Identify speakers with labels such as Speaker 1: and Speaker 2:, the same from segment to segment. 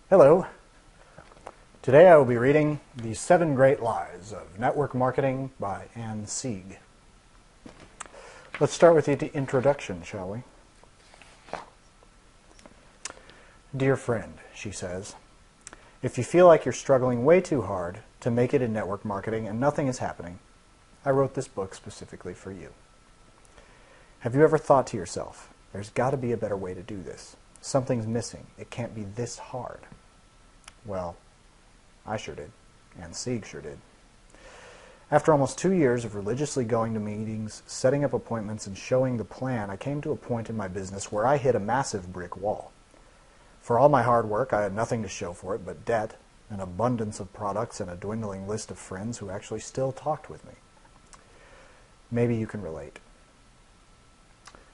Speaker 1: Hello. Today I will be reading The 7 Great Lies of Network Marketing by Ann Sieg. Let's start with the introduction, shall we? Dear friend, she says, if you feel like you're struggling way too hard to make it in network marketing and nothing is happening, I wrote this book specifically for you. Have you ever thought to yourself, there's got to be a better way to do this? Something's missing. It can't be this hard. Well, I sure did. Ann Sieg sure did. After almost 2 years of religiously going to meetings, setting up appointments, and showing the plan, I came to a point in my business where I hit a massive brick wall. For all my hard work, I had nothing to show for it but debt, an abundance of products, and a dwindling list of friends who actually still talked with me. Maybe you can relate.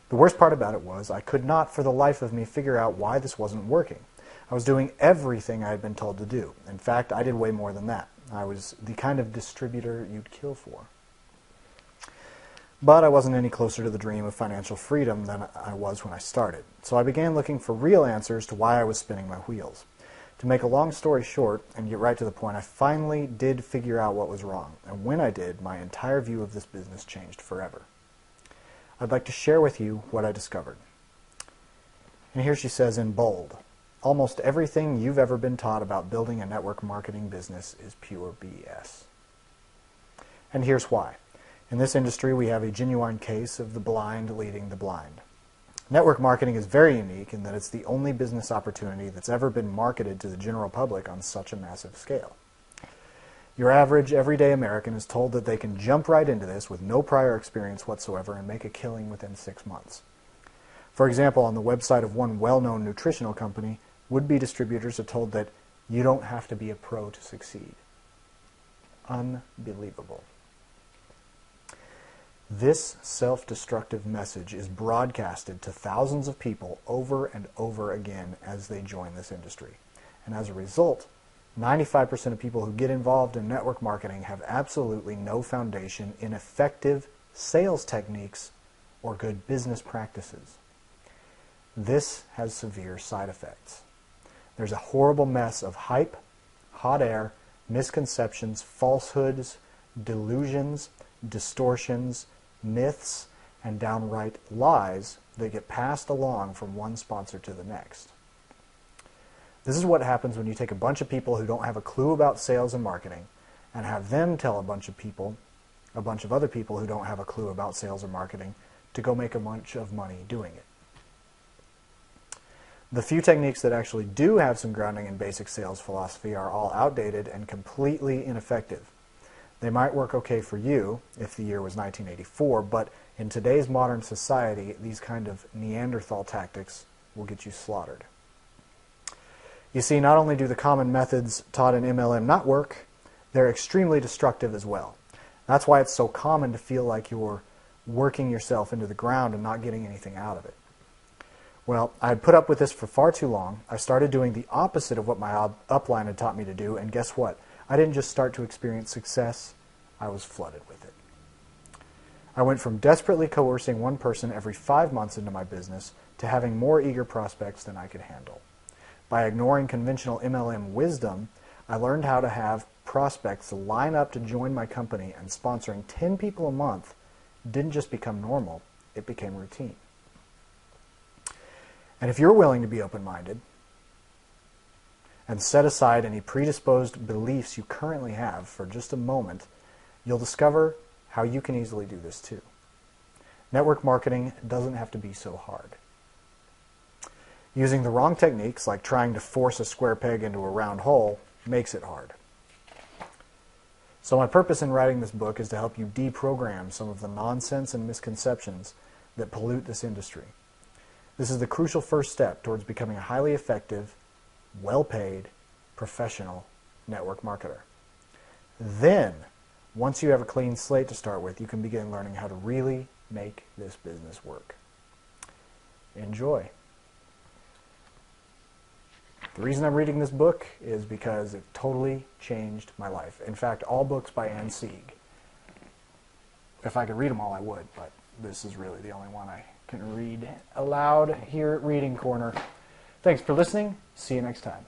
Speaker 1: The worst part about it was I could not for the life of me figure out why this wasn't working. I was doing everything I had been told to do. In fact, I did way more than that. I was the kind of distributor you'd kill for. But I wasn't any closer to the dream of financial freedom than I was when I started. So I began looking for real answers to why I was spinning my wheels. To make a long story short and get right to the point, I finally did figure out what was wrong. And when I did, my entire view of this business changed forever. I'd like to share with you what I discovered. And here she says in bold, almost everything you've ever been taught about building a network marketing business is pure BS. And here's why. In this industry, we have a genuine case of the blind leading the blind. Network marketing is very unique in that it's the only business opportunity that's ever been marketed to the general public on such a massive scale. Your average, everyday American is told that they can jump right into this with no prior experience whatsoever and make a killing within 6 months. For example, on the website of one well-known nutritional company, would-be distributors are told that you don't have to be a pro to succeed. Unbelievable. This self-destructive message is broadcasted to thousands of people over and over again as they join this industry. And as a result, 95% of people who get involved in network marketing have absolutely no foundation in effective sales techniques or good business practices. This has severe side effects. There's a horrible mess of hype, hot air, misconceptions, falsehoods, delusions, distortions, myths, and downright lies that get passed along from one sponsor to the next. This is what happens when you take a bunch of people who don't have a clue about sales and marketing and have them tell a bunch of other people who don't have a clue about sales or marketing to go make a bunch of money doing it. The few techniques that actually do have some grounding in basic sales philosophy are all outdated and completely ineffective. They might work okay for you if the year was 1984, but in today's modern society, these kind of Neanderthal tactics will get you slaughtered. You see, not only do the common methods taught in MLM not work, they're extremely destructive as well. That's why it's so common to feel like you're working yourself into the ground and not getting anything out of it. Well, I had put up with this for far too long. I started doing the opposite of what my upline had taught me to do, and guess what? I didn't just start to experience success, I was flooded with it. I went from desperately coercing one person every 5 months into my business to having more eager prospects than I could handle. By ignoring conventional MLM wisdom, I learned how to have prospects line up to join my company, and sponsoring 10 people a month didn't just become normal, it became routine. And if you're willing to be open-minded and set aside any predisposed beliefs you currently have for just a moment, you'll discover how you can easily do this too. Network marketing doesn't have to be so hard. Using the wrong techniques, like trying to force a square peg into a round hole, makes it hard. So my purpose in writing this book is to help you deprogram some of the nonsense and misconceptions that pollute this industry. This is the crucial first step towards becoming a highly effective, well-paid, professional network marketer. Then, once you have a clean slate to start with, you can begin learning how to really make this business work. Enjoy. The reason I'm reading this book is because it totally changed my life. In fact, all books by Ann Sieg. If I could read them all, I would, but this is really the only one I can read aloud here at Reading Corner. Thanks for listening. See you next time.